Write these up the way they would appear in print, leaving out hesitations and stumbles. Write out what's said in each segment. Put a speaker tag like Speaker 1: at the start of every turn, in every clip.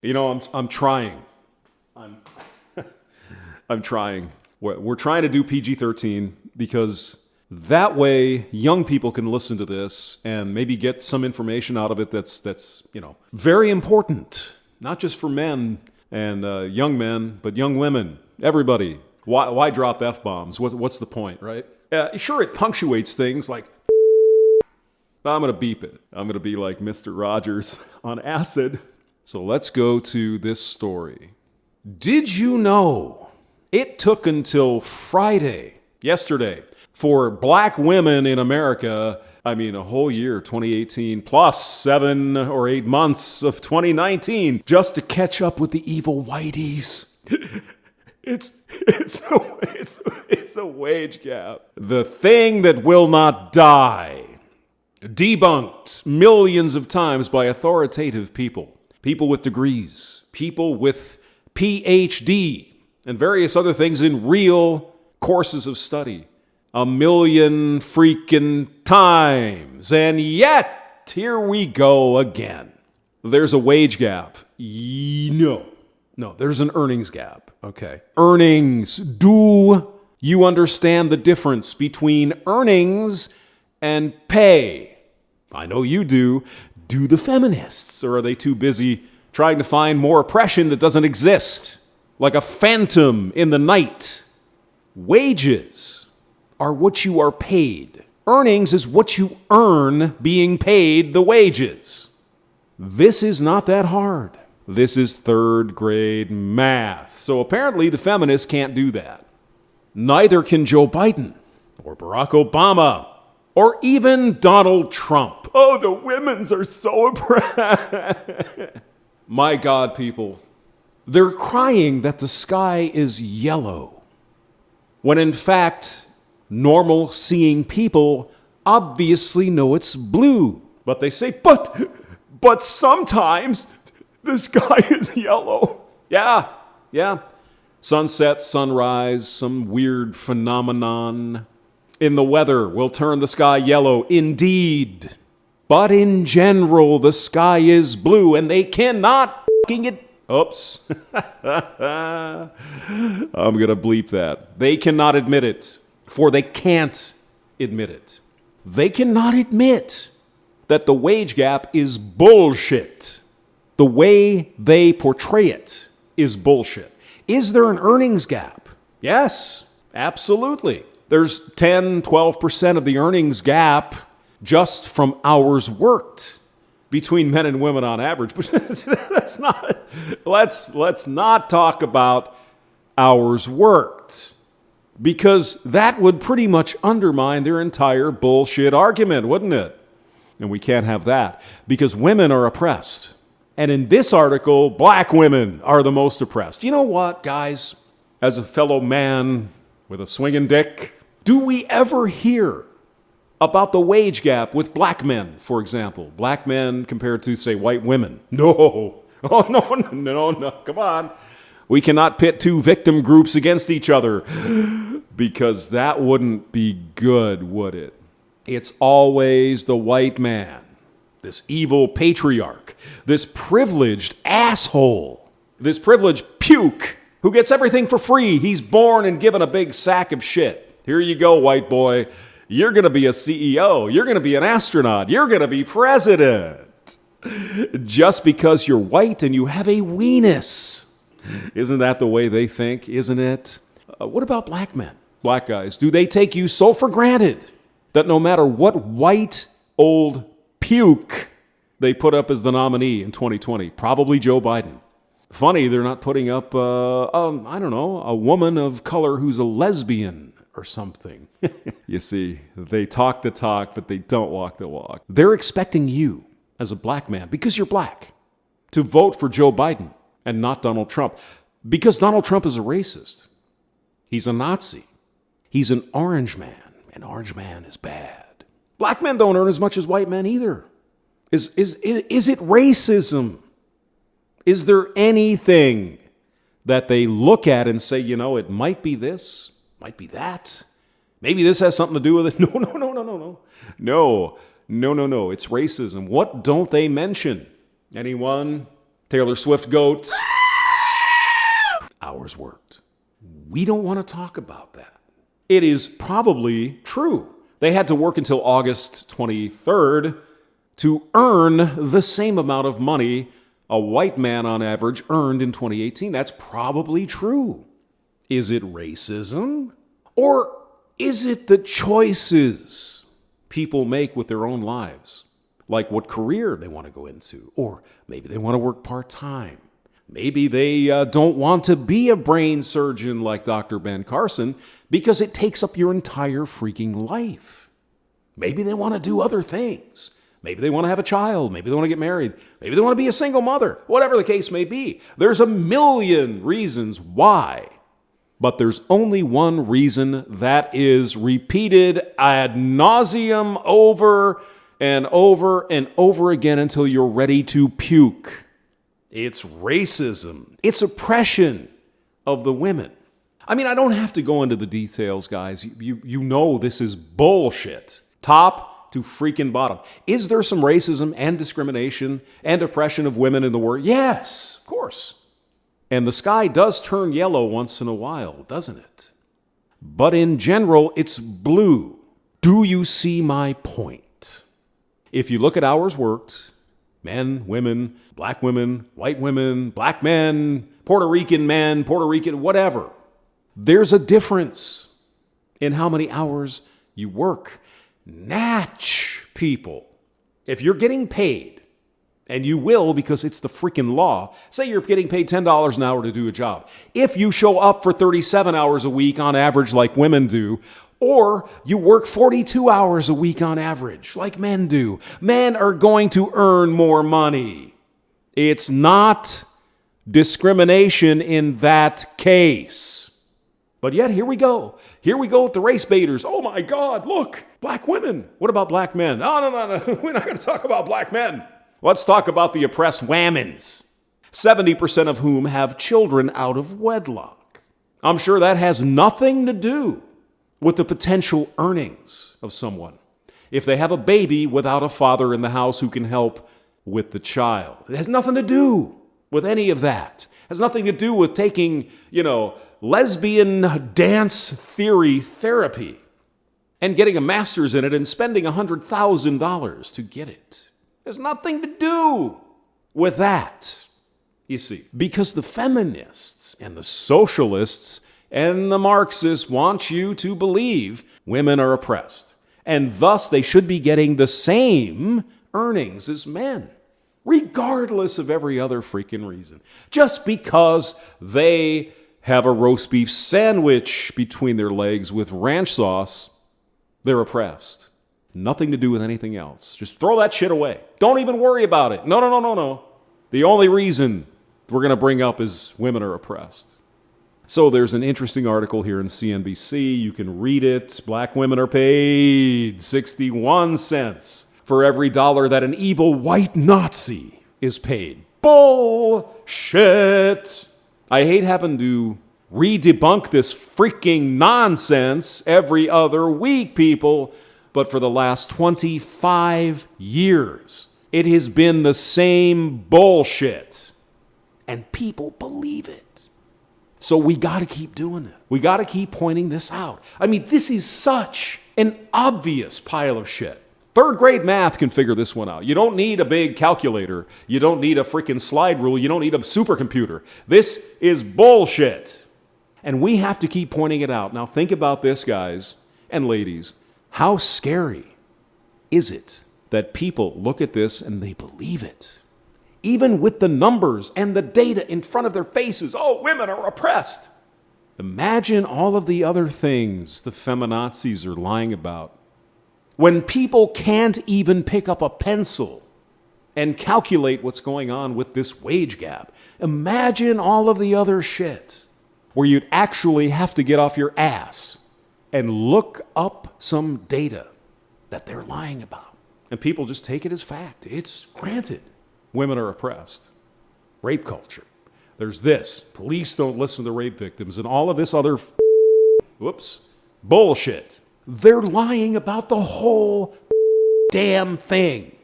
Speaker 1: I'm trying. I'm I'm trying. We're trying to do PG-13 because that way young people can listen to this and maybe get some information out of it that's very important, not just for men and young men, but young women, everybody. Why drop F-bombs? What's the point, right? Sure, it punctuates things like, I'm going to beep it. I'm going to be like Mr. Rogers on acid. So let's go to this story. Did you know it took until Friday, yesterday, for black women in America, a whole year, 2018, plus 7 or 8 months of 2019, just to catch up with the evil whiteys? It's a wage gap. The thing that will not die. Debunked millions of times by authoritative people. People with degrees. People with PhD. And various other things in real courses of study. 1,000,000 freaking times. And yet, here we go again. There's a wage gap. No, there's an earnings gap. Okay. Earnings. Do you understand the difference between earnings and pay? I know you do. Do the feminists? Or are they too busy trying to find more oppression that doesn't exist? Like a phantom in the night. Wages are what you are paid. Earnings is what you earn being paid the wages. This is not that hard. This is third grade math. So apparently the feminists can't do that. Neither can Joe Biden or Barack Obama or even Donald Trump. Oh, the women's are so oppressed. My God, people. They're crying that the sky is yellow, when in fact, normal seeing people obviously know it's blue. But they say, but sometimes the sky is yellow. Yeah. Sunset, sunrise, some weird phenomenon in the weather will turn the sky yellow, indeed. But in general, the sky is blue, and they cannot fucking it. Oops. I'm going to bleep that. They cannot admit it, for they can't admit it. They cannot admit that the wage gap is bullshit. The way they portray it is bullshit. Is there an earnings gap? Yes, absolutely. There's 10, 12% of the earnings gap just from hours worked between men and women on average. But let's not talk about hours worked, because that would pretty much undermine their entire bullshit argument, wouldn't it? And we can't have that, because women are oppressed. And in this article, black women are the most oppressed. You know what, guys? As a fellow man with a swinging dick, do we ever hear about the wage gap with black men, for example? Black men compared to, say, white women. No. Oh, no. Come on. We cannot pit two victim groups against each other, because that wouldn't be good, would it? It's always the white man, this evil patriarch, this privileged asshole, this privileged puke who gets everything for free. He's born and given a big sack of shit. Here you go, white boy. You're going to be a CEO. You're going to be an astronaut. You're going to be president. Just because you're white and you have a weenus. Isn't that the way they think? Isn't it? What about black men? Black guys. Do they take you so for granted that no matter what white old puke they put up as the nominee in 2020, probably Joe Biden? Funny, they're not putting up, a woman of color who's a lesbian or something. You see, they talk the talk, but they don't walk the walk. They're expecting you, as a black man, because you're black, to vote for Joe Biden and not Donald Trump, because Donald Trump is a racist. He's a Nazi. He's an orange man, and orange man is bad. Black men don't earn as much as white men either. Is it racism? Is there anything that they look at and say, it might be this, might be that. Maybe this has something to do with it. No. No. It's racism. What don't they mention? Anyone? Taylor Swift goat. Hours worked. We don't want to talk about that. It is probably true. They had to work until August 23rd to earn the same amount of money a white man on average earned in 2018. That's probably true. Is it racism? Or is it the choices people make with their own lives? Like what career they want to go into. Or maybe they want to work part-time. Maybe they don't want to be a brain surgeon like Dr. Ben Carson because it takes up your entire freaking life. Maybe they want to do other things. Maybe they want to have a child. Maybe they want to get married. Maybe they want to be a single mother. Whatever the case may be. There's a million reasons why. But there's only one reason that is repeated ad nauseum over and over and over again until you're ready to puke. It's racism. It's oppression of the women. I mean, I don't have to go into the details, guys. You know this is bullshit. Top to freaking bottom. Is there some racism and discrimination and oppression of women in the world? Yes, of course. And the sky does turn yellow once in a while, doesn't it? But in general, it's blue. Do you see my point? If you look at hours worked, men, women, black women, white women, black men, Puerto Rican, whatever. There's a difference in how many hours you work. Natch people. If you're getting paid, and you will because it's the freaking law, say you're getting paid $10 an hour to do a job. If you show up for 37 hours a week on average like women do, or you work 42 hours a week on average like men do, men are going to earn more money. It's not discrimination in that case. But yet, here we go. Here we go with the race baiters. Oh my God, look, black women. What about black men? No. We're not going to talk about black men. Let's talk about the oppressed whammons, 70% of whom have children out of wedlock. I'm sure that has nothing to do with the potential earnings of someone. If they have a baby without a father in the house who can help with the child. It has nothing to do with any of that. It has nothing to do with taking, lesbian dance theory therapy and getting a master's in it and spending $100,000 to get it. There's nothing to do with that, you see. Because the feminists and the socialists and the Marxists want you to believe women are oppressed. And thus they should be getting the same earnings as men, regardless of every other freaking reason. Just because they have a roast beef sandwich between their legs with ranch sauce, they're oppressed. Nothing to do with anything else. Just throw that shit away. Don't even worry about it. No. The only reason we're going to bring up is women are oppressed. So there's an interesting article here in CNBC. You can read it. Black women are paid 61 cents for every dollar that an evil white Nazi is paid. Bullshit. I hate having to re-debunk this freaking nonsense every other week, people. But for the last 25 years, it has been the same bullshit. And people believe it. So we got to keep doing it. We got to keep pointing this out. I mean, this is such an obvious pile of shit. Third grade math can figure this one out. You don't need a big calculator. You don't need a freaking slide rule. You don't need a supercomputer. This is bullshit. And we have to keep pointing it out. Now think about this, guys and ladies. How scary is it that people look at this and they believe it? Even with the numbers and the data in front of their faces. Oh, women are oppressed. Imagine all of the other things the feminazis are lying about. When people can't even pick up a pencil and calculate what's going on with this wage gap. Imagine all of the other shit where you'd actually have to get off your ass and look up some data that they're lying about. And people just take it as fact. It's granted. Women are oppressed. Rape culture. There's this. Police don't listen to rape victims and all of this other bullshit. They're lying about the whole damn thing.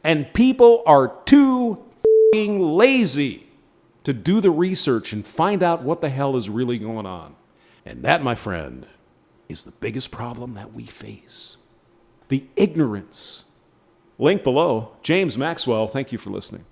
Speaker 1: And people are too lazy to do the research and find out what the hell is really going on. And that, my friend, is the biggest problem that we face. The ignorance. Link below. James Maxwell, thank you for listening.